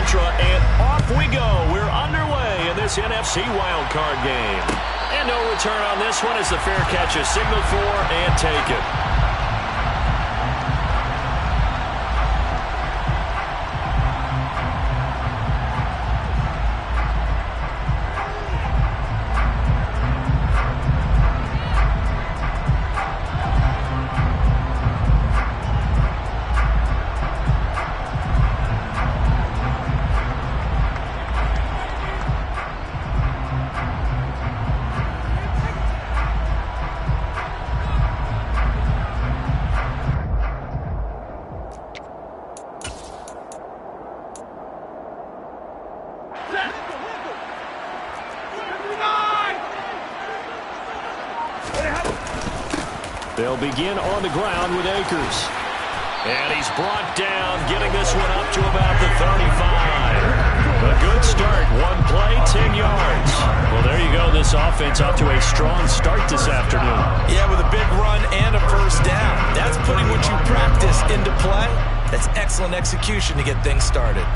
mantra, and off we go. We're underway in this NFC wildcard game. And no return on this one as the fair catch is signaled for and taken. They'll begin on the ground with Akers. And he's brought down, getting this one up to about the 35. A good start. One play, 10 yards. Well, there you go. This offense off to a strong start this afternoon. Yeah, with a big run and a first down. That's putting what you practice into play. That's excellent execution to get things started.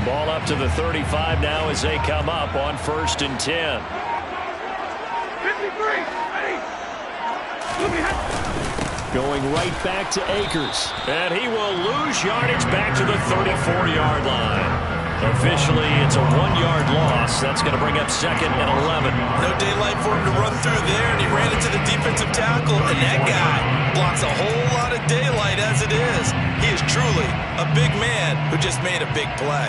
Ball up to the 35 now as they come up on 1st and 10. 53, ready. Going right back to Akers. And he will lose yardage back to the 34-yard line. Officially, it's a 1-yard loss. That's going to bring up 2nd and 11. No daylight for him to run through there, and he ran into the defensive tackle, and that guy blocks a whole lot of daylight as it is. He is truly a big man who just made a big play.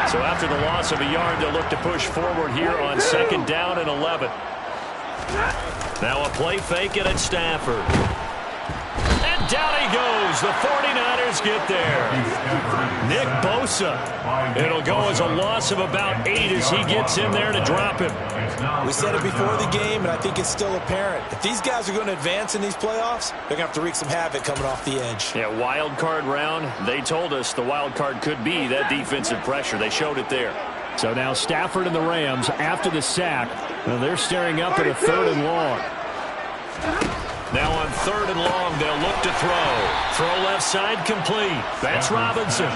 So after the loss of a yard, they'll look to push forward here on 2nd down and 11. Now a play fake it at Stafford. And down he goes. The 49ers get there. Nick Bosa. It'll go as a loss of about 8 as he gets in there to drop him. We said it before the game, and I think it's still apparent. If these guys are going to advance in these playoffs, they're going to have to wreak some havoc coming off the edge. Yeah, wild card round. They told us the wild card could be that defensive pressure. They showed it there. So now Stafford and the Rams after the sack. Well, they're staring up at a 3rd and long. Now on 3rd and long, they'll look to throw. Throw left side complete. That's Robinson.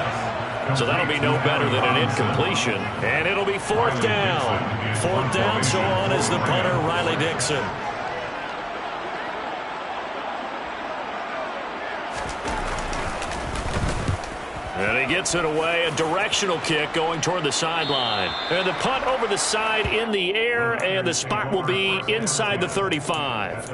So that'll be no better than an incompletion. And it'll be 4th down. 4th down, so on is the punter, Riley Dixon. And he gets it away. A directional kick going toward the sideline. And the punt over the side in the air, and the spot will be inside the 35.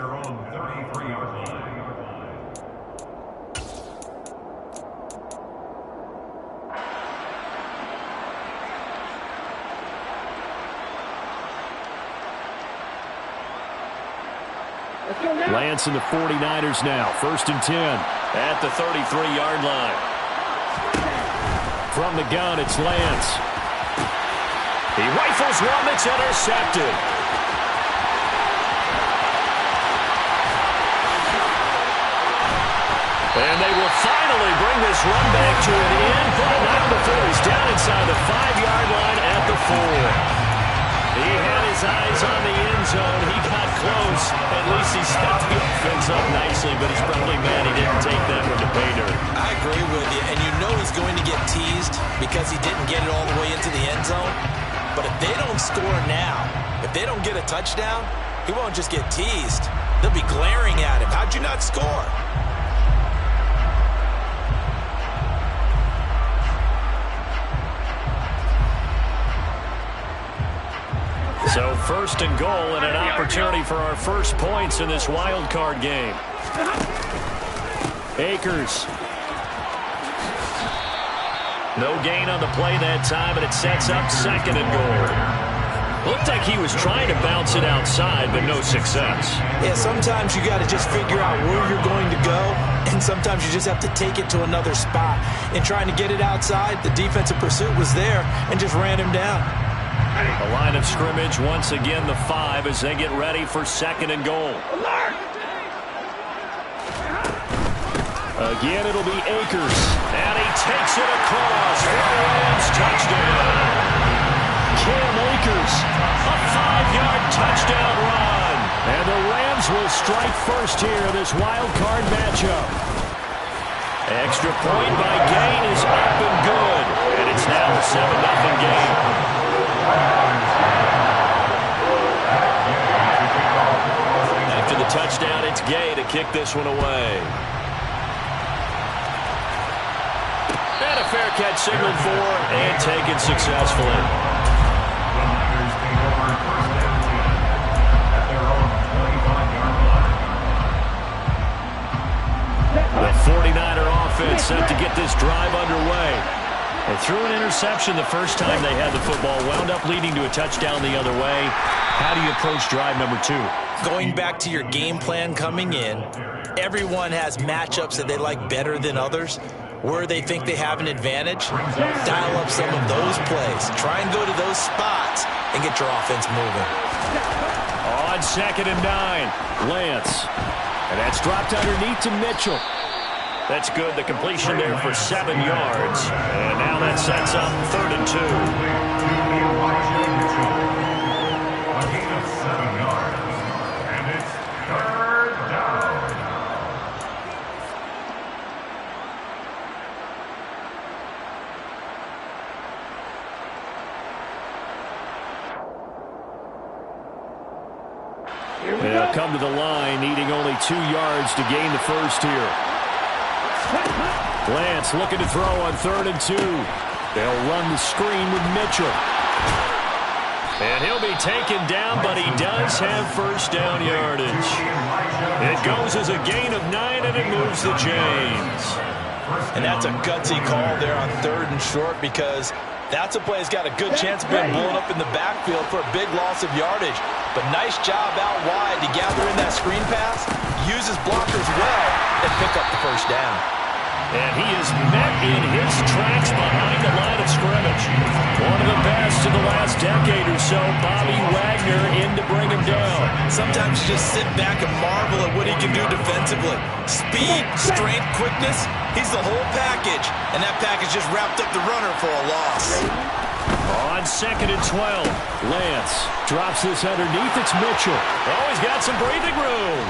Lance and the 49ers now. 1st and 10. At the 33-yard line. From the gun, it's Lance. He rifles one that's intercepted. And they will finally bring this run back to an end, but not before he's down inside the 5-yard line at the 4. He had his eyes on the end zone. He got close. At least he stepped the offense up nicely, but he's probably mad he didn't take that one to pay dirt. I agree with you, and you know he's going to get teased because he didn't get it all the way into the end zone. But if they don't score now, if they don't get a touchdown, he won't just get teased. They'll be glaring at him. How'd you not score? So 1st and goal and an opportunity for our first points in this wild card game. Akers. No gain on the play that time, and it sets up 2nd and goal. Looked like he was trying to bounce it outside, but no success. Yeah, sometimes you got to just figure out where you're going to go, and sometimes you just have to take it to another spot. In trying to get it outside, the defensive pursuit was there and just ran him down. A line of scrimmage once again, the 5, as they get ready for 2nd and goal. Again, it'll be Akers. And he takes it across for a Rams touchdown. Cam Akers. A 5-yard touchdown run. And the Rams will strike first here in this wild card matchup. Extra point by Gain is up and good. And it's now a 7-0 game. After the touchdown, it's Gay to kick this one away. And a fair catch signaled for and taken successfully. The 49er offense set to get this drive underway. They threw an interception the first time they had the football, wound up leading to a touchdown the other way. How do you approach drive number 2? Going back to your game plan coming in, everyone has matchups that they like better than others. Where they think they have an advantage, dial up some of those plays. Try and go to those spots and get your offense moving. On 2nd and 9, Lance. And that's dropped underneath to Mitchell. That's good. The completion there for 7 yards. And now that sets up 3rd and 2. A gain of 7 yards. And it's 3rd down. They'll come to the line, needing only 2 yards to gain the first here. Lance looking to throw on 3rd and 2. They'll run the screen with Mitchell. And he'll be taken down, but he does have first down yardage. It goes as a gain of 9, and it moves the chains. And that's a gutsy call there on 3rd and short, because that's a play that's got a good chance of being blown up in the backfield for a big loss of yardage. But nice job out wide to gather in that screen pass, use his blockers well, and pick up the first down. And he is met in his tracks behind the line of scrimmage. One of the best in the last decade or so, Bobby Wagner in to bring him down. Sometimes you just sit back and marvel at what he can do defensively. Speed, strength, quickness, he's the whole package. And that package just wrapped up the runner for a loss. On 2nd and 12, Lance drops this underneath. It's Mitchell. Oh, he's got some breathing room.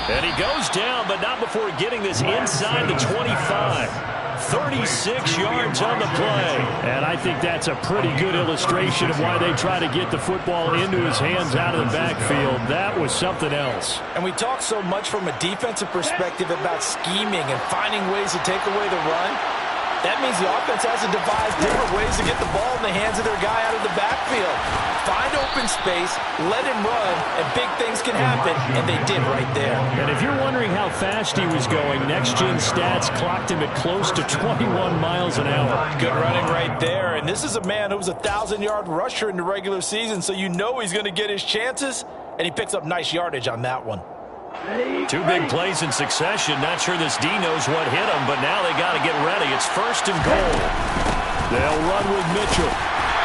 And he goes down, but not before getting this inside the 25. 36 yards on the play. And I think that's a pretty good illustration of why they try to get the football into his hands out of the backfield. That was something else. And we talk so much from a defensive perspective about scheming and finding ways to take away the run. That means the offense has to devise different ways to get the ball in the hands of their guy out of the backfield. Find open space, let him run, and big things can happen, and they did right there. And if you're wondering how fast he was going, Next Gen Stats clocked him at close to 21 miles an hour. Good running right there, and this is a man who was a 1,000-yard rusher in the regular season, so you know he's going to get his chances, and he picks up nice yardage on that one. 2 big plays in succession. Not sure this D knows what hit him, but now they got to get ready. It's 1st and goal. They'll run with Mitchell.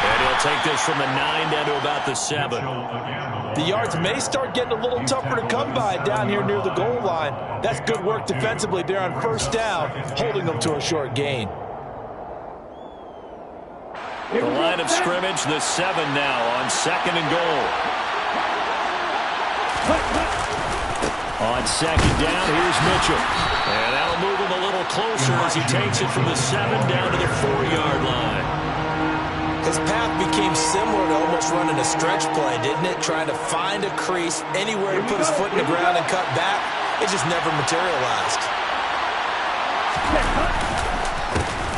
And he'll take this from the 9 down to about the 7. The yards may start getting a little tougher to come by down here near the goal line. That's good work defensively there on 1st down, holding them to a short gain. The line of scrimmage, the 7 now on 2nd and goal. On 2nd down, here's Mitchell. And that'll move him a little closer as he takes it from the 7 down to the 4-yard line. His path became similar to almost running a stretch play, didn't it? Trying to find a crease, anywhere to put his foot in the ground and cut back. It just never materialized.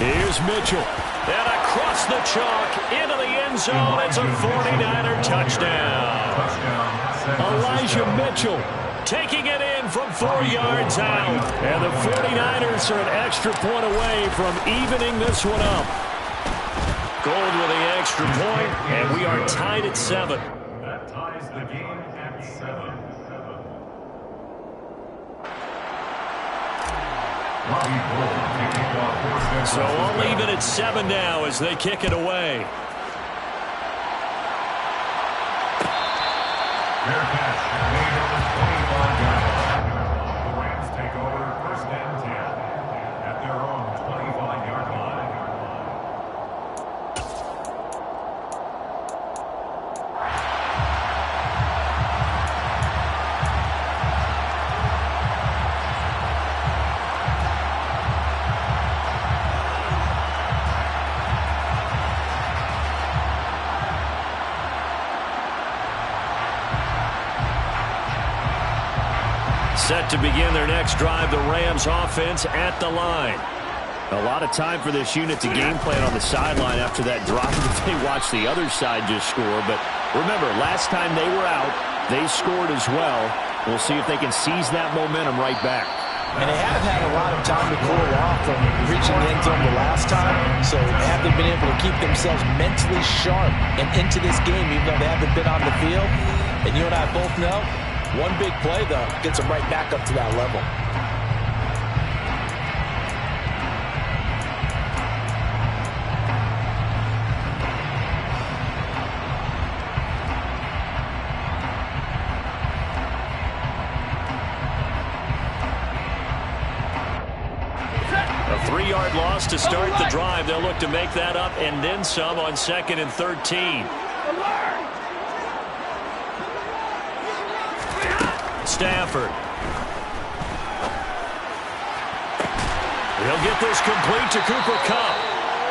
Here's Mitchell. And across the chalk, into the end zone. It's a 49er touchdown. Elijah Mitchell taking it in from 4 yards out. And the 49ers are an extra point away from evening this one up. Gold with the extra point, and we are tied at 7. That ties the game at 7. So I'll leave it at 7 now as they kick it away. Fair catch made on the 25-yard line. The Rams take over 1st and 10. Set to begin their next drive, the Rams offense at the line. A lot of time for this unit to game plan on the sideline after that drop that they watched the other side just score. But remember, last time they were out, they scored as well. We'll see if they can seize that momentum right back. And they have had a lot of time to cool off from reaching the end zone the last time. So have they been able to keep themselves mentally sharp and into this game, even though they haven't been on the field? And you and I both know, one big play, though, gets them right back up to that level. A 3-yard loss to start the drive. They'll look to make that up and then some on 2nd and 13. Stafford. He'll get this complete to Cooper Kupp.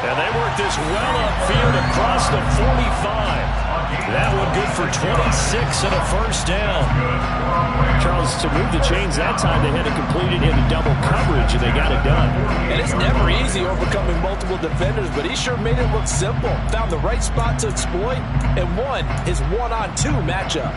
And they work this well upfield across the 45. That one good for 26 and a first down. Charles, to move the chains that time, they had to complete it into double coverage, and they got it done. And it's never easy overcoming multiple defenders, but he sure made it look simple. Found the right spot to exploit and won his 1-on-2 matchup.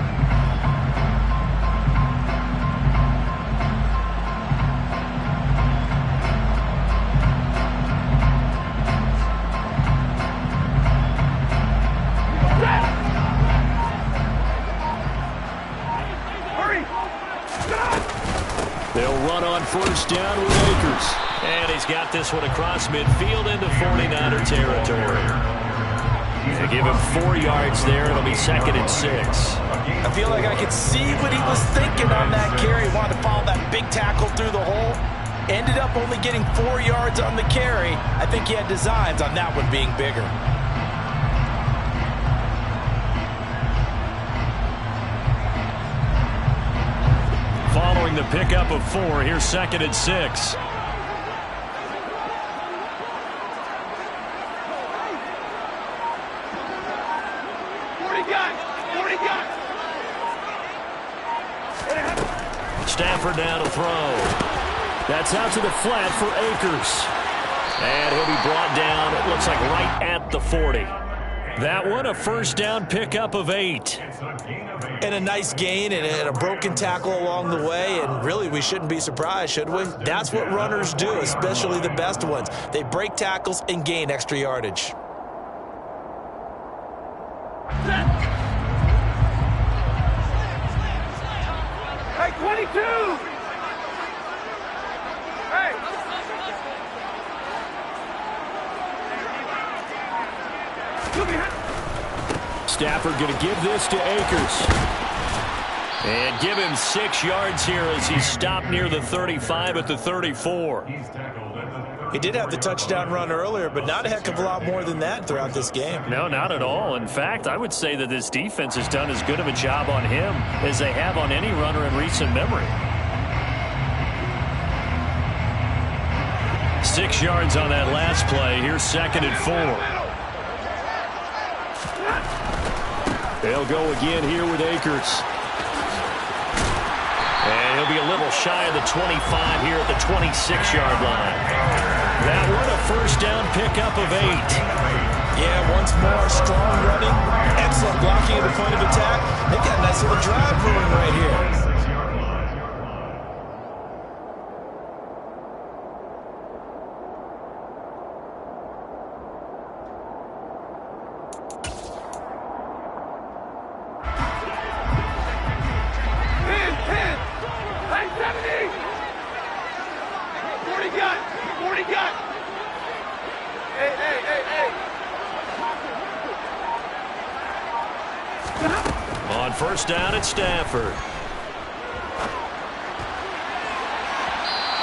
They'll run on first down with Akers. And he's got this one across midfield into 49er territory. They give him 4 yards there. It'll be 2nd and 6. I feel like I could see what he was thinking on that carry. He wanted to follow that big tackle through the hole. Ended up only getting 4 yards on the carry. I think he had designs on that one being bigger. Following the pickup of 4, here's 2nd and 6. Stafford now to throw. That's out to the flat for Akers. And he'll be brought down, it looks like right at the 40. That one, a first down pickup of 8. And a nice gain and a broken tackle along the way. And really, we shouldn't be surprised, should we? That's what runners do, especially the best ones. They break tackles and gain extra yardage. Hey, 22! Hey! Stafford going to give this to Akers. And give him 6 yards here as he stopped near the 35 at the 34. He did have the touchdown run earlier, but not a heck of a lot more than that throughout this game. No, not at all. In fact, I would say that this defense has done as good of a job on him as they have on any runner in recent memory. 6 yards on that last play. Here's 2nd and 4. They'll go again here with Akers. And he'll be a little shy of the 25 here at the 26-yard line. That one, a first down pickup of 8. Yeah, once more, strong running, excellent blocking at the point of attack. They've got a nice little drive moving right here. On first down at Stafford.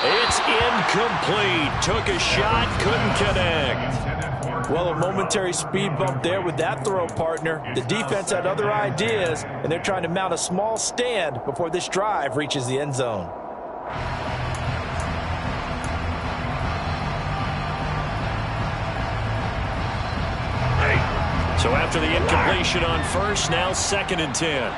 It's incomplete. Took a shot, couldn't connect. Well, a momentary speed bump there with that throw, partner. The defense had other ideas, and they're trying to mount a small stand before this drive reaches the end zone. So after the incompletion on first, now 2nd and 10.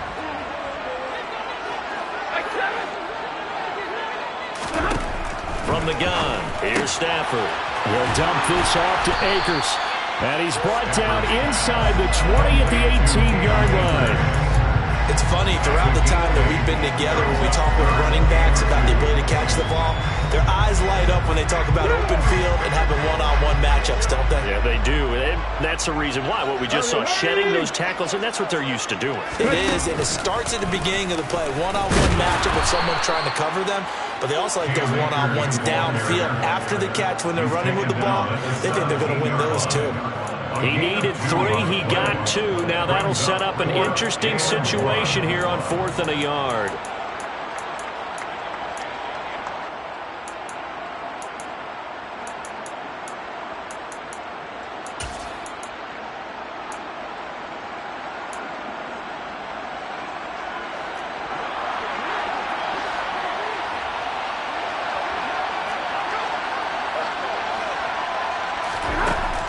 From the gun, here's Stafford. He'll dump this off to Akers. And he's brought down inside the 20 at the 18-yard line. It's funny, throughout the time that we've been together, when we talk with running backs about the ability to catch the ball, their eyes light up when they talk about open field and having one-on-one matchups, don't they? Yeah, they do. And that's the reason why. What we just saw, shedding those tackles, and that's what they're used to doing. It is, and it starts at the beginning of the play. One-on-one matchup with someone trying to cover them, but they also like those one-on-ones downfield after the catch when they're running with the ball. They think they're going to win those too. He needed 3. He got 2. Now that'll set up an interesting situation here on 4th and a yard.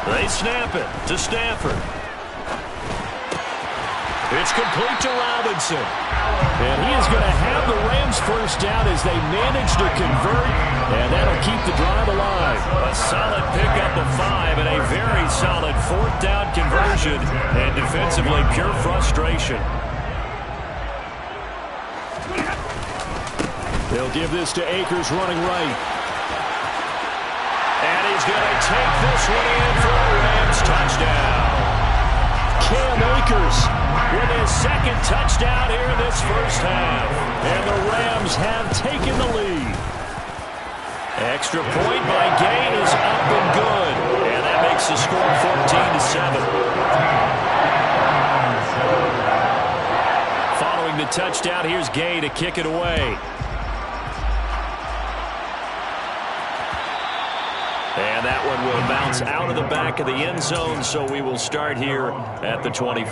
They snap it to Stafford. It's complete to Robinson. And he is going to have the Rams first down as they manage to convert, and that'll keep the drive alive. A solid pickup of 5 and a very solid 4th down conversion, and defensively pure frustration. They'll give this to Akers running right. And he's going to take this one in for a Rams touchdown. Cam Akers with his 2nd touchdown here in this first half. And the Rams have taken the lead. Extra point by Gain is up and good. And that makes the score 14-7. Following the touchdown, here's Gay to kick it away. And that one will bounce out of the back of the end zone, so we will start here at the 25.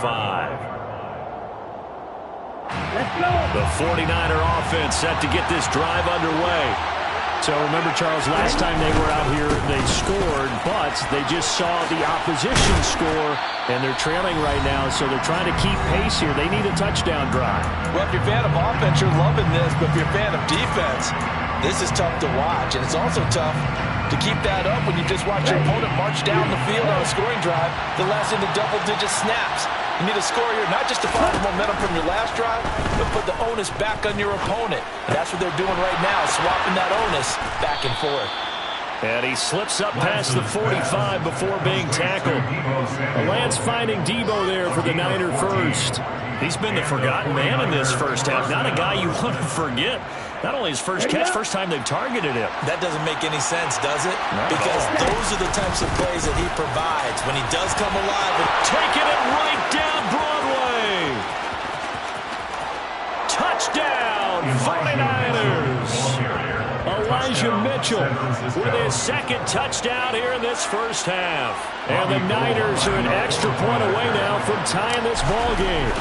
The 49er offense set to get this drive underway. So remember, Charles, last time they were out here, they scored, but they just saw the opposition score, and they're trailing right now, so they're trying to keep pace here. They need a touchdown drive. Well, if you're a fan of offense, you're loving this, but if you're a fan of defense, this is tough to watch, and it's also tough to keep that up when you just watch your opponent march down the field on a scoring drive that lasts into double-digit snaps. You need a score here, not just to follow the momentum from your last drive, but put the onus back on your opponent. And that's what they're doing right now, swapping that onus back and forth. And he slips up past the 45 before being tackled. Lance finding Debo there for the Niner first. He's been the forgotten man in this first half. Not a guy you want to forget. Not only his first catch, first time they've targeted him. That doesn't make any sense, does it? Because those are the types of plays that he provides when he does come alive. Taking it right down Broadway. Touchdown, 49ers. Elijah Mitchell with his 2nd touchdown here in this first half. And the Niners are an extra point away now from tying this ball game.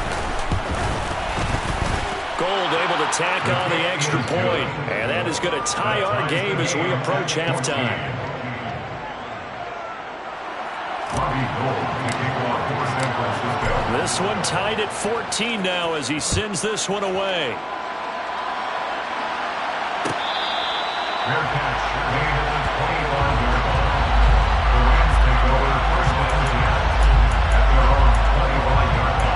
Gold able to tack on the extra point, and that is going to tie our game as we approach halftime. This one tied at 14 now as he sends this one away. Fair catch made at the 25-yard line. The Rams take over first down and 10 at their own 25-yard line.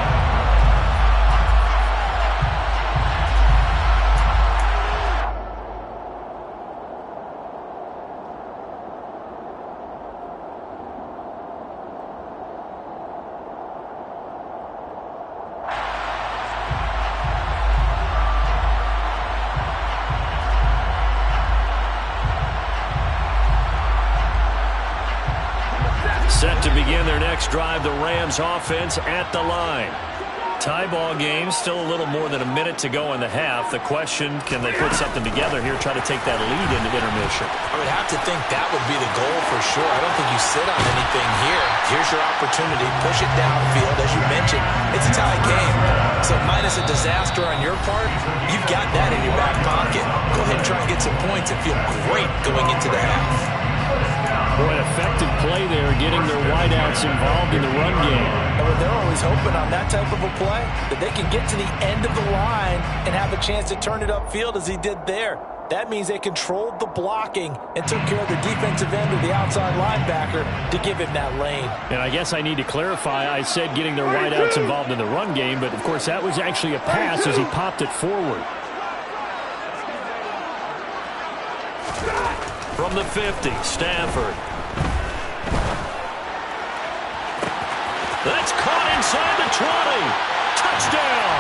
Set to begin their next drive, the Rams offense at the line. Tie ball game, still a little more than a minute to go in the half. The question, can they put something together here, try to take that lead into intermission? I would have to think that would be the goal for sure. I don't think you sit on anything here. Here's your opportunity. Push it downfield. As you mentioned, it's a tie game. So minus a disaster on your part, you've got that in your back pocket. Go ahead and try and get some points and feel great going into the half. Boy, effective play there, getting their wideouts involved in the run game. And they're always hoping on that type of a play that they can get to the end of the line and have a chance to turn it upfield as he did there. That means they controlled the blocking and took care of the defensive end of the outside linebacker to give him that lane. And I guess I need to clarify, I said getting their wideouts involved in the run game, but of course that was actually a pass as he popped it forward. From the 50, Stafford. That's caught inside the 20. Touchdown.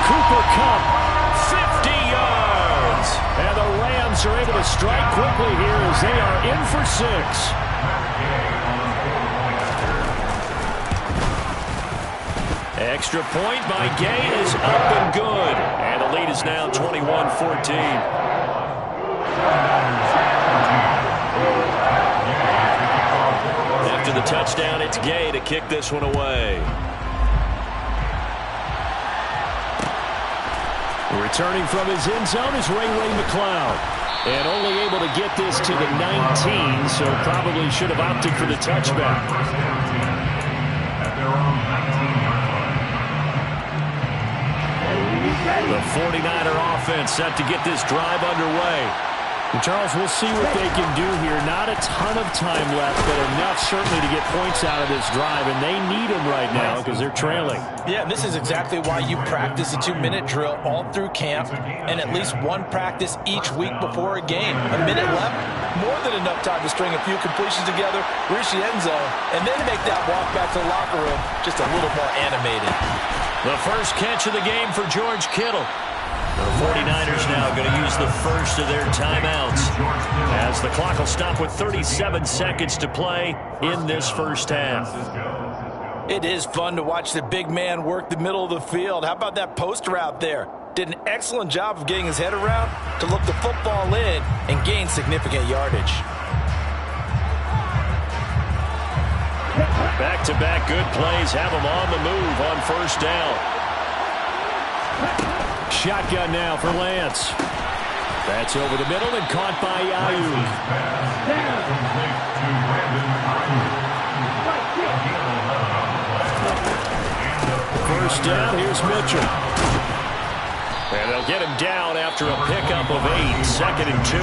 Cooper Kupp, 50 yards. And the Rams are able to strike quickly here as they are in for 6. Extra point by Gay is up and good. And the lead is now 21-14. After the touchdown, it's Gay to kick this one away. Returning from his end zone is Ray McCloud. And only able to get this to the 19, so probably should have opted for the touchback. The 49er offense set to get this drive underway. And Charles, we'll see what they can do here. Not a ton of time left, but enough certainly to get points out of this drive, and they need them right now because they're trailing. Yeah, and this is exactly why you practice a 2-minute drill all through camp and at least one practice each week before a game. A minute left, more than enough time to string a few completions together, reach the end zone, and then make that walk back to the locker room just a little more animated. The first catch of the game for George Kittle. The 49ers now going to use the first of their timeouts as the clock will stop with 37 seconds to play in this first half. It is fun to watch the big man work the middle of the field. How about that poster out there? Did an excellent job of getting his head around to look the football in and gain significant yardage. Back-to-back good plays have them on the move on first down. Shotgun now for Lance. That's over the middle and caught by Ayuk. First down, here's Mitchell. And they'll get him down after a pickup of 8, 2nd and 2.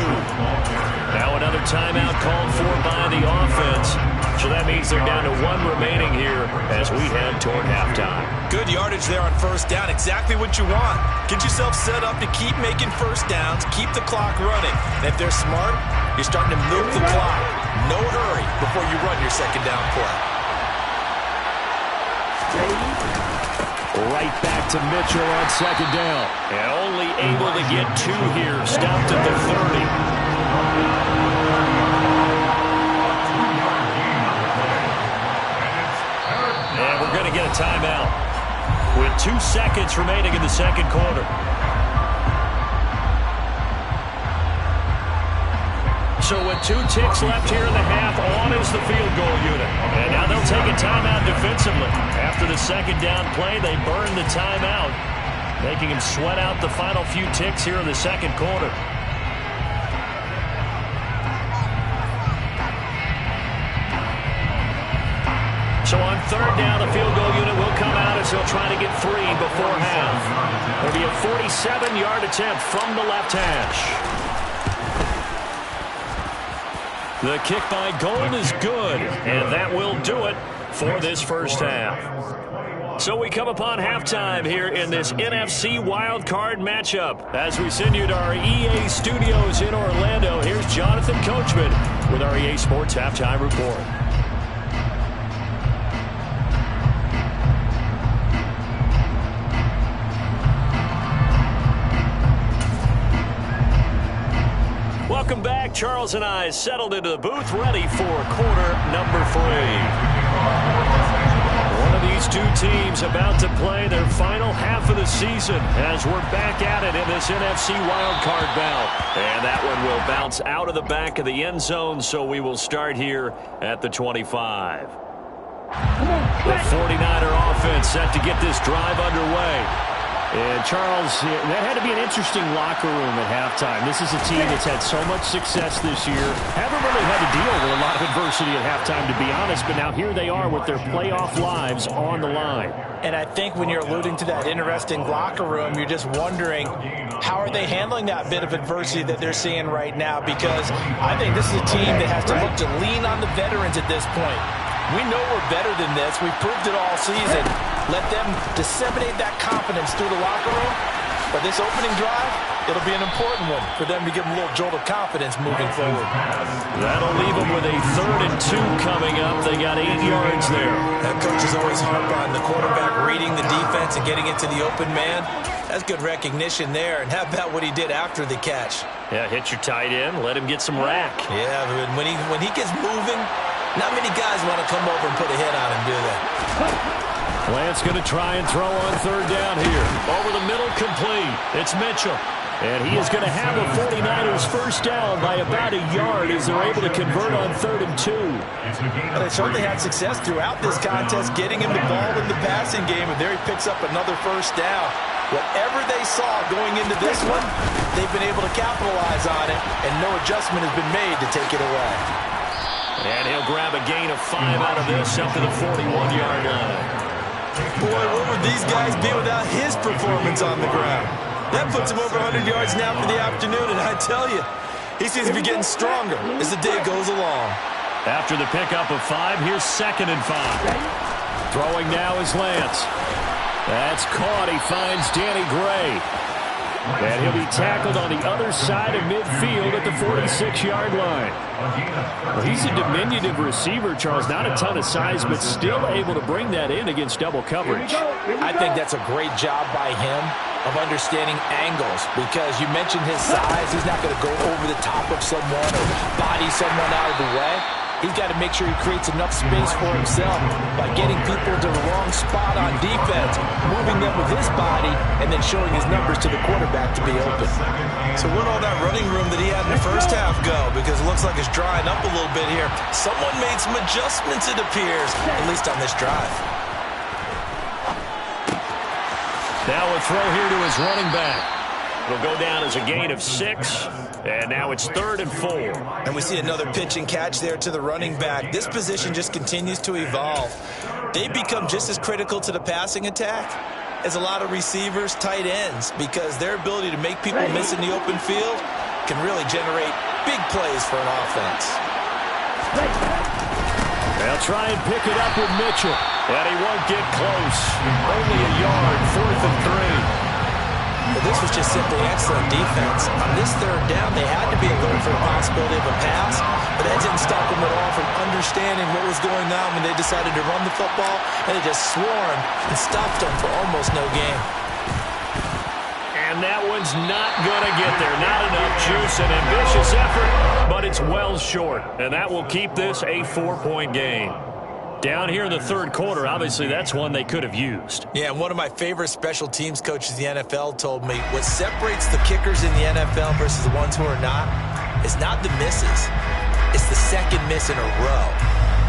Now another timeout called for by the offense. So that means they're down to 1 remaining here as we head toward halftime. Good yardage there on first down. Exactly what you want. Get yourself set up to keep making first downs, keep the clock running. And if they're smart, you're starting to milk the clock. No hurry before you run your second down play. Right back to Mitchell on second down. And only able to get 2 here. Stopped at the 30. And we're going to get a timeout with 2 seconds remaining in the second quarter. So with 2 ticks left here in the half, on is the field goal unit. And now they'll take a timeout defensively. After the second down play, they burn the timeout, making him sweat out the final few ticks here in the second quarter. So on third down, the field goal unit will come out as they'll try to get 3 before half. It'll be a 47-yard attempt from the left hash. The kick by Gold is good, and that will do it for this first half. So we come upon halftime here in this NFC wildcard matchup. As we send you to our EA studios in Orlando, here's Jonathan Coachman with our EA Sports Halftime Report. Welcome back. Charles and I settled into the booth, ready for quarter number 3. One of these 2 teams about to play their final half of the season as we're back at it in this NFC wildcard bout. And that one will bounce out of the back of the end zone, so we will start here at the 25. The 49er offense set to get this drive underway. And Charles, that had to be an interesting locker room at halftime. This is a team that's had so much success this year. Haven't really had to deal with a lot of adversity at halftime, to be honest, but now here they are with their playoff lives on the line. And I think when you're alluding to that interesting locker room, you're just wondering, how are they handling that bit of adversity that they're seeing right now? Because I think this is a team that has to look to lean on the veterans at this point. We know we're better than this. We've proved it all season. Let them disseminate that confidence through the locker room. But this opening drive, it'll be an important one for them to give them a little jolt of confidence moving forward. That'll leave them with a 3rd and 2 coming up. They got 8 yards there. That coach is always harp on the quarterback reading the defense and getting into the open man. That's good recognition there. And how about what he did after the catch? Yeah, hit your tight end. Let him get some rack. Yeah, but when he gets moving, not many guys want to come over and put a hit on him, do they? Lance going to try and throw on 3rd down here. Over the middle, complete. It's Mitchell. And he is going to have a 49ers first down by about a yard as they're able to convert on 3rd and 2. Well, they certainly had success throughout this contest, getting him the ball in the passing game, and there he picks up another first down. Whatever they saw going into this one, they've been able to capitalize on it, and no adjustment has been made to take it away. And he'll grab a gain of 5 out of this up to the 41-yard line. Boy, what would these guys be without his performance on the ground? That puts him over 100 yards now for the afternoon, and I tell you, he seems to be getting stronger as the day goes along. After the pickup of 5, here's 2nd and 5. Throwing now is Lance. That's caught. He finds Danny Gray. And he'll be tackled on the other side of midfield at the 46-yard line. Well, he's a diminutive receiver, Charles. Not a ton of size, but still able to bring that in against double coverage. I think that's a great job by him of understanding angles, because you mentioned his size. He's not going to go over the top of someone or body someone out of the way. He's got to make sure he creates enough space for himself by getting people to the wrong spot on defense, moving them with his body, and then showing his numbers to the quarterback to be open. So where'd all that running room that he had in the first half go? Because it looks like it's drying up a little bit here. Someone made some adjustments, it appears, at least on this drive. Now a throw here to his running back. It'll go down as a gain of 6, and now it's 3rd and 4. And we see another pitch and catch there to the running back. This position just continues to evolve. They become just as critical to the passing attack as a lot of receivers, tight ends, because their ability to make people miss in the open field can really generate big plays for an offense. They'll try and pick it up with Mitchell, and he won't get close. Only a yard, 4th and 3. Well, this was just simply excellent defense. On this 3rd down, they had to be alert for the possibility of a pass, but that didn't stop them at all from understanding what was going on when they decided to run the football, and they just swarmed and stopped them for almost no gain. And that one's not going to get there. Not enough juice, an ambitious effort, but it's well short, and that will keep this a 4-point game. Down here in the 3rd quarter, obviously that's one they could have used. Yeah, and one of my favorite special teams coaches in the NFL told me what separates the kickers in the NFL versus the ones who are not is not the misses. It's the second miss in a row.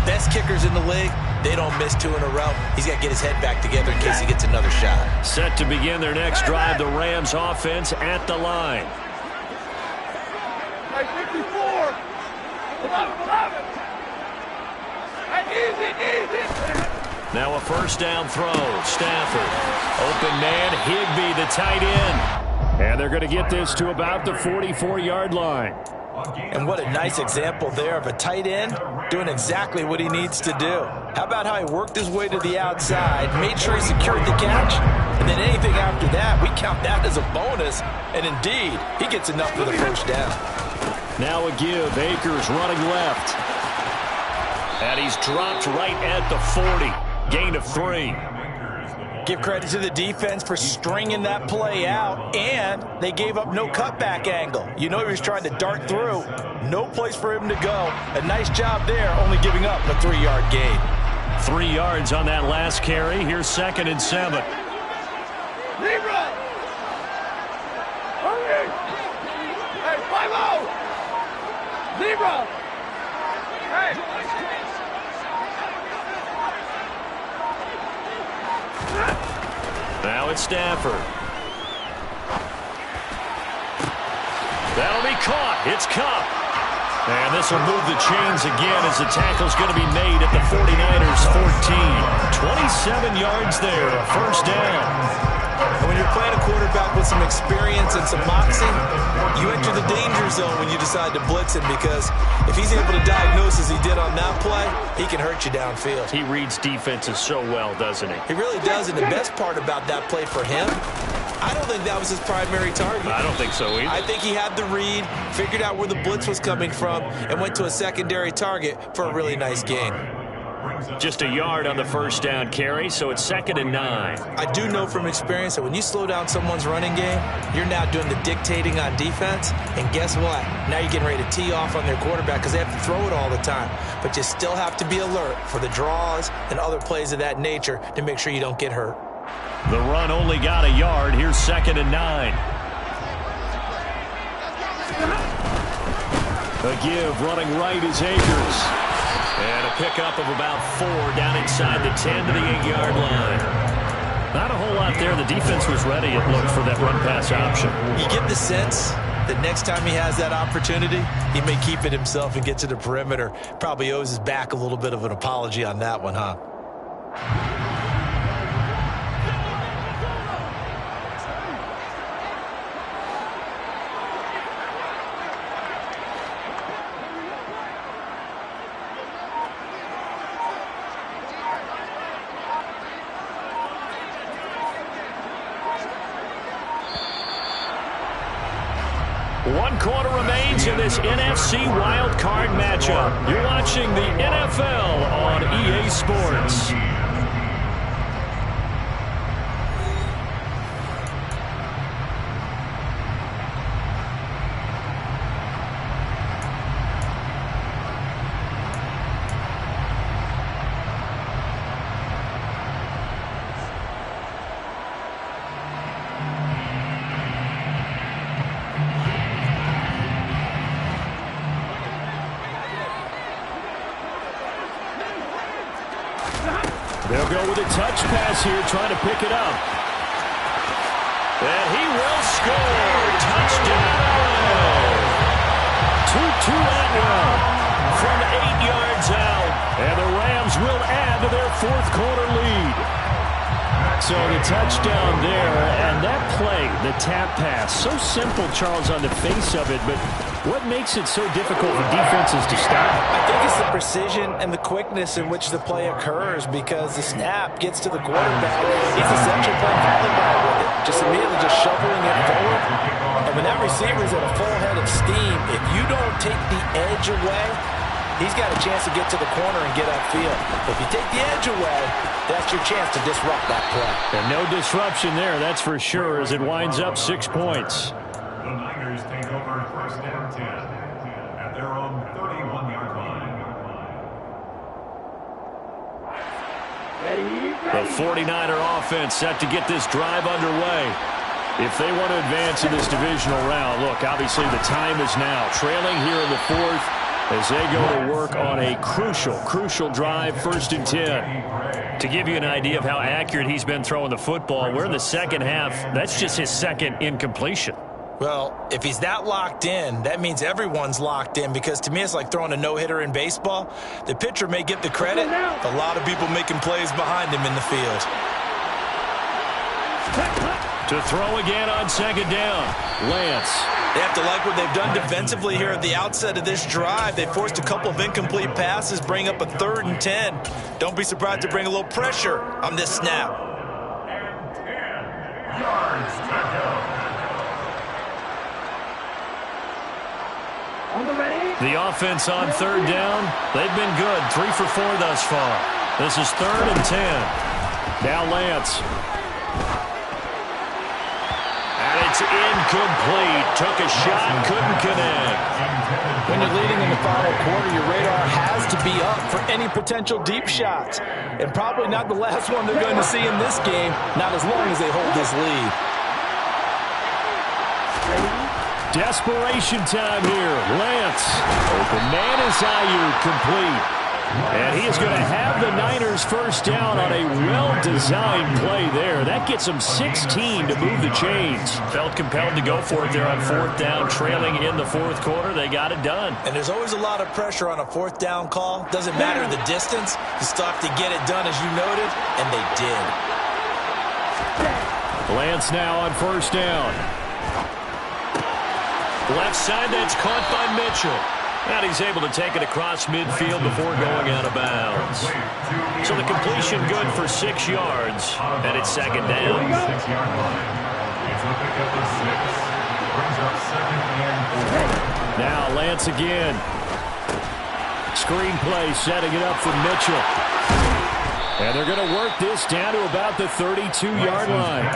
Best kickers in the league, they don't miss 2 in a row. He's got to get his head back together in case he gets another shot. Set to begin their next drive, the Rams offense at the line. Hey, 54! 11! Easy! Now a first down throw. Stafford. Open man, Higbee, the tight end. And they're going to get this to about the 44-yard line. And what a nice example there of a tight end doing exactly what he needs to do. How about how he worked his way to the outside, made sure he secured the catch, and then anything after that, we count that as a bonus. And indeed, he gets enough for the first down. Now a give. Akers running left. And he's dropped right at the 40. Gain of 3. Give credit to the defense for stringing that play out, and they gave up no cutback angle. You know he was trying to dart through. No place for him to go. A nice job there, only giving up a 3-yard gain. 3 yards on that last carry. Here's 2nd and 7. Libra! Hurry! Hey, 5-0! Libra! Hey! Now it's Stafford. That'll be caught. It's Cup. And this will move the chains again as the tackle's going to be made at the 49ers 14. 27 yards there, a first down. And when you're playing a quarterback with some experience and some moxie, you enter the danger zone when you decide to blitz him, because if he's able to diagnose as he did on that play, he can hurt you downfield. He reads defenses so well, doesn't he? He really does, and the best part about that play for him, I don't think that was his primary target. I don't think so either. I think he had the read, figured out where the blitz was coming from, and went to a secondary target for a really nice gain. Just a yard on the first down carry, so it's 2nd and 9. I do know from experience that when you slow down someone's running game, you're now doing the dictating on defense, and guess what? Now you're getting ready to tee off on their quarterback because they have to throw it all the time. But you still have to be alert for the draws and other plays of that nature to make sure you don't get hurt. The run only got a yard. Here's 2nd and 9. A give running right is Akers. And a pickup of about 4 down inside the 10 to the 8-yard line. Not a whole lot there. The defense was ready, it looked, for that run-pass option. You get the sense that next time he has that opportunity, he may keep it himself and get to the perimeter. Probably owes his back a little bit of an apology on that one, huh? One quarter remains in this NFC Wild Card matchup. You're watching the NFL on EA Sports. They'll go with a touch pass here, trying to pick it up. And he will score. Touchdown. Tutu Atwell from 8 yards out. And the Rams will add to their fourth quarter lead. So the touchdown there, and that play, the tap pass, so simple, Charles, on the face of it, but what makes it so difficult for defenses to stop? I think it's the precision and the quickness in which the play occurs, because the snap gets to the quarterback. He's essentially playing volleyball with it, just immediately just shoveling it forward. And when that receiver's at a full head of steam, if you don't take the edge away, he's got a chance to get to the corner and get upfield. If you take the edge away, that's your chance to disrupt that play. And no disruption there, that's for sure, as it winds up 6 points. The Niners take over 1st and 10 at their own 31-yard line. The 49er offense set to get this drive underway. If they want to advance in this divisional round, look, obviously the time is now. Trailing here in the 4th as they go to work on a crucial drive, 1st and 10. To give you an idea of how accurate he's been throwing the football, we're in the second half. That's just his second incompletion. Well, if he's that locked in, that means everyone's locked in, because to me it's like throwing a no-hitter in baseball. The pitcher may get the credit. A lot of people making plays behind him in the field. To throw again on 2nd down, Lance. They have to like what they've done defensively here at the outset of this drive. They forced a couple of incomplete passes, bring up a 3rd and 10. Don't be surprised to bring a little pressure on this snap. And 10 yards to go. The offense on 3rd down, they've been good. 3 for 4 thus far. This is 3rd and 10. Now Lance. And it's incomplete. Took a shot, couldn't connect. When you're leading in the final quarter, your radar has to be up for any potential deep shots. And probably not the last one they're going to see in this game, not as long as they hold this lead. Desperation time here. Lance. Open man is Ayuk, complete. And he is going to have the Niners first down on a well-designed play there. That gets them 16 to move the chains. Felt compelled to go for it there on fourth down, trailing in the fourth quarter. They got it done. And there's always a lot of pressure on a fourth down call. Doesn't matter the distance. You still have to get it done, as you noted, and they did. Lance now on first down. Left side, that's caught by Mitchell. And he's able to take it across midfield before going out of bounds. So the completion good for 6 yards, and it's second down. 6-yard line. It's a pickup of 6. Brings up second and 4. Now Lance again. Screen play setting it up for Mitchell. And they're going to work this down to about the 32-yard line.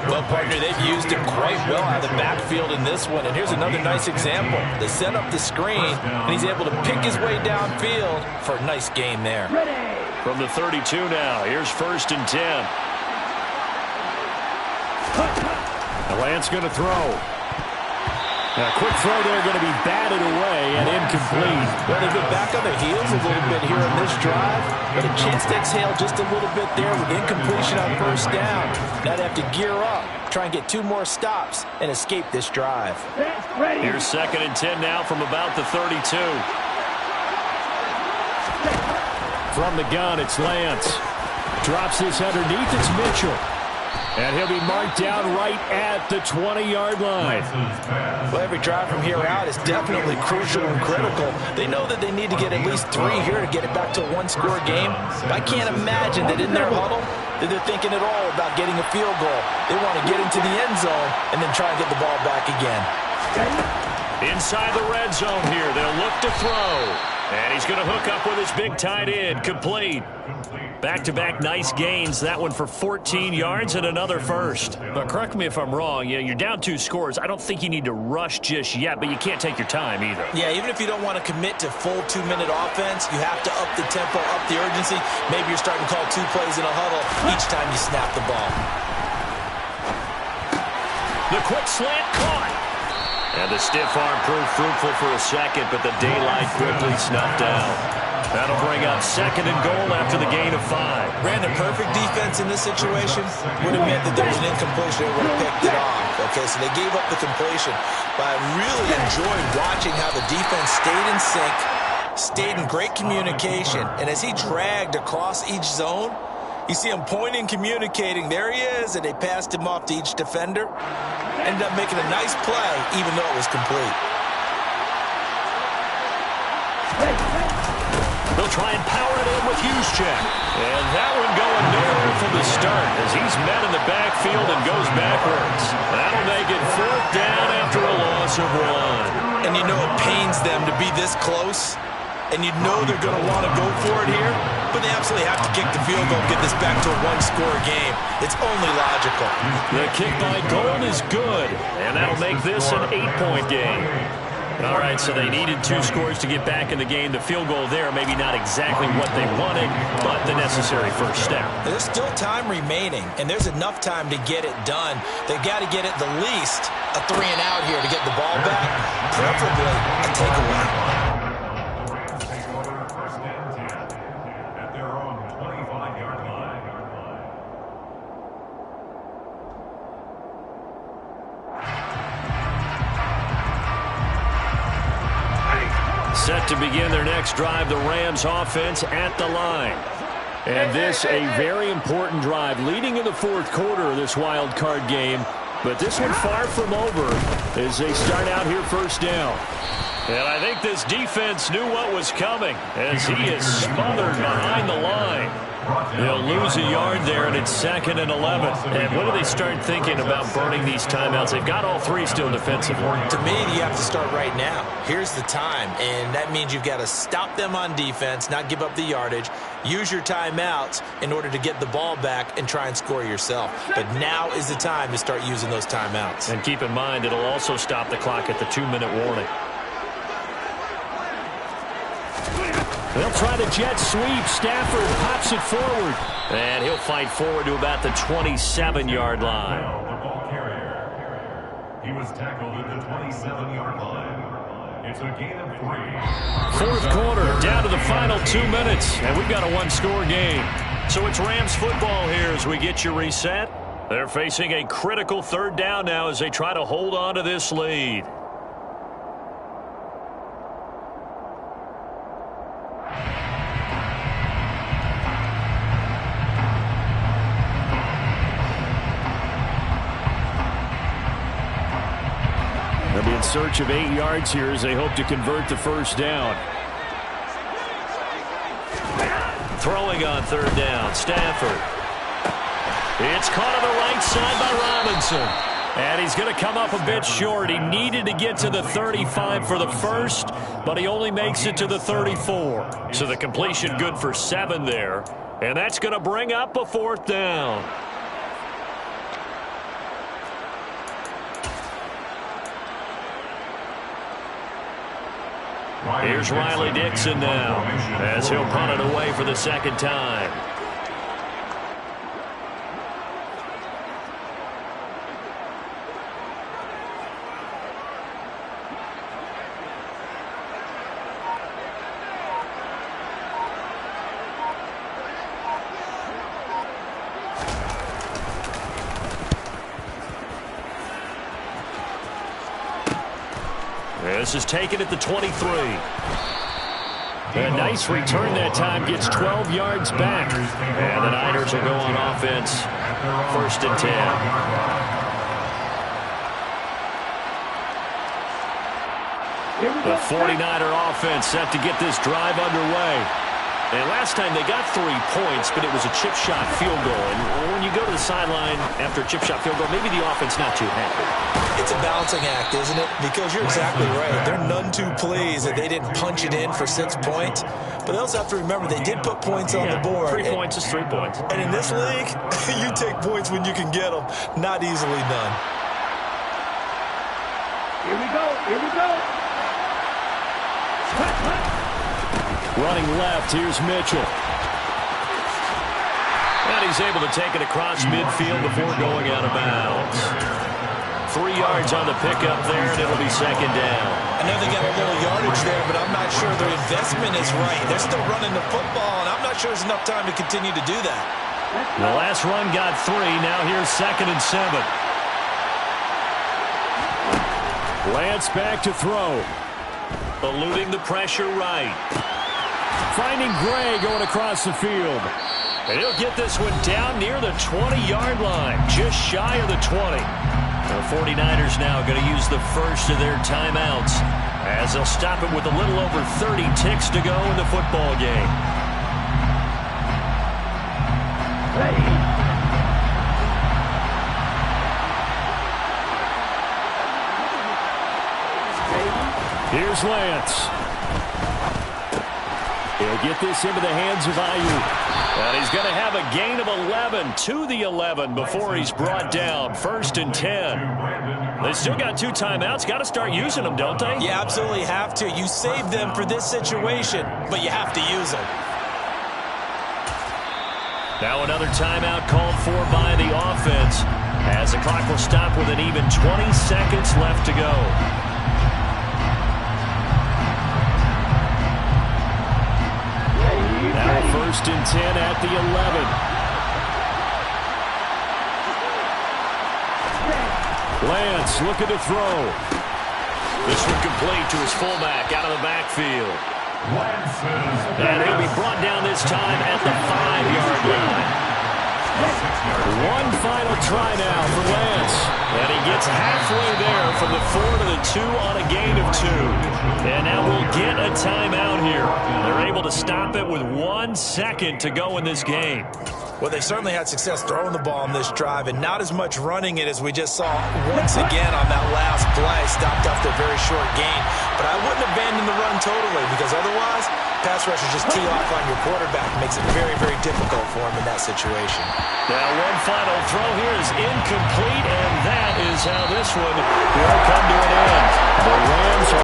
Well, partner, they've used him quite well out of the backfield in this one. And here's another nice example. They set up the screen, and he's able to pick his way downfield for a nice gain there. From the 32 now, here's first and 10. Lance going to throw. A quick throw there going to be batted away and incomplete. Well, they've been back on their heels a little bit here on this drive, but a chance to exhale just a little bit there with incompletion on first down. Now they have to gear up, try and get 2 more stops, and escape this drive. Here's second and 10 now from about the 32. From the gun, it's Lance. Drops this underneath, it's Mitchell. And he'll be marked down right at the 20-yard line. Well, every drive from here out is definitely crucial and critical. They know that they need to get at least 3 here to get it back to a 1-score game. But I can't imagine that in their huddle that they're thinking at all about getting a field goal. They want to get into the end zone and then try and get the ball back again. Inside the red zone here, they'll look to throw. And he's going to hook up with his big tight end, complete. Back-to-back nice gains, that one for 14 yards and another first. But correct me if I'm wrong, you're down 2 scores. I don't think you need to rush just yet, but you can't take your time either. Yeah, even if you don't want to commit to full 2-minute offense, you have to up the tempo, up the urgency. Maybe you're starting to call 2 plays in a huddle each time you snap the ball. The quick slant caught. And the stiff arm proved fruitful for a second, but the daylight quickly snuffed out. That'll bring up second and goal after the gain of 5. Brandon, perfect defense in this situation would have meant that there was an incompletion. They would have picked it off. Okay, so they gave up the completion. But I really enjoyed watching how the defense stayed in sync, stayed in great communication, and as he dragged across each zone, you see him pointing, communicating. There he is, and they passed him off to each defender. Ended up making a nice play, even though it was complete. They'll try and power it in with Juszczyk. And that one going nowhere from the start as he's met in the backfield and goes backwards. That'll make it 4th down after a loss of 1. And you know it pains them to be this close. And you know they're going to want to go for it here. But they absolutely have to kick the field goal and get this back to a 1-score game. It's only logical. The kick by Gold is good. And that'll make this an 8-point game. All right, so they needed 2 scores to get back in the game. The field goal there, maybe not exactly what they wanted, but the necessary first step. There's still time remaining, and there's enough time to get it done. They've got to get at the least a 3-and-out here to get the ball back, preferably a takeaway. Set to begin their next drive, the Rams offense at the line. And this a very important drive leading in the 4th quarter of this wild card game. But this one far from over as they start out here first down. And I think this defense knew what was coming as he is smothered behind the line. They'll lose a yard there, and it's 2nd and 11. And when do they start thinking about burning these timeouts? They've got all 3 still defensively. To me, you have to start right now. Here's the time, and that means you've got to stop them on defense, not give up the yardage, use your timeouts in order to get the ball back and try and score yourself. But now is the time to start using those timeouts. And keep in mind, it'll also stop the clock at the 2-minute warning. They'll try the jet sweep. Stafford pops it forward. And he'll fight forward to about the 27-yard line. The ball carrier. He was tackled at the 27-yard line. It's a gain of 3. Fourth quarter, down to the final 2 minutes, and we've got a one-score game. So it's Rams football here as we get you reset. They're facing a critical third down now as they try to hold on to this lead. They'll be in search of 8 yards here as they hope to convert the first down. Throwing on third down, Stafford. It's caught on the right side by Robinson. And he's going to come up a bit short. He needed to get to the 35 for the first, but he only makes it to the 34. So the completion good for 7 there. And that's going to bring up a fourth down. Here's Riley Dixon now as he'll punt it away for the second time. This is taken at the 23. A nice return that time, gets 12 yards back. And the Niners will go on offense. First and 10. The 49er offense set to get this drive underway. And last time they got 3 points, but it was a chip shot field goal. And when you go to the sideline after a chip shot field goal, maybe the offense not too happy. It's a balancing act, isn't it? Because you're exactly right. They're none too pleased that they didn't punch it in for 6 points. But they also have to remember they did put points on the board. 3 points is 3 points. And in this league, you take points when you can get them. Not easily done. Here we go. Here we go. Running left, here's Mitchell. And he's able to take it across midfield before going out of bounds. 3 yards on the pickup there, and it'll be second down. I know they got a little yardage there, but I'm not sure their investment is right. They're still running the football, and I'm not sure there's enough time to continue to do that. The last run got 3. Now here's second and 7. Lance back to throw. Eluding the pressure right. Finding Gray going across the field. And he'll get this one down near the 20-yard line, just shy of the 20. The 49ers now going to use the first of their timeouts as they'll stop it with a little over 30 ticks to go in the football game. Here's Lance. He'll get this into the hands of Ayuk. And he's going to have a gain of 11 to the 11 before he's brought down. First and 10. They still got 2 timeouts. Got to start using them, don't they? You absolutely have to. You save them for this situation, but you have to use them. Now another timeout called for by the offense as the clock will stop with an even 20 seconds left to go. Now first and 10 at the 11. Lance looking to throw. This one complete to his fullback out of the backfield. And he'll be brought down this time at the 5-yard line. One final try now for Lance. And he gets halfway there from the 4 to the 2 on a gain of 2. And now we'll get a timeout here. They're able to stop it with 1 second to go in this game. Well, they certainly had success throwing the ball on this drive and not as much running it as we just saw once again on that last play. Stopped after a very short gain. But I wouldn't abandon the run totally because otherwise, pass rushers just tee off on your quarterback. Makes it very, very difficult for him in that situation. Now one final throw here is incomplete, and that is how this one will come to an end. The Rams are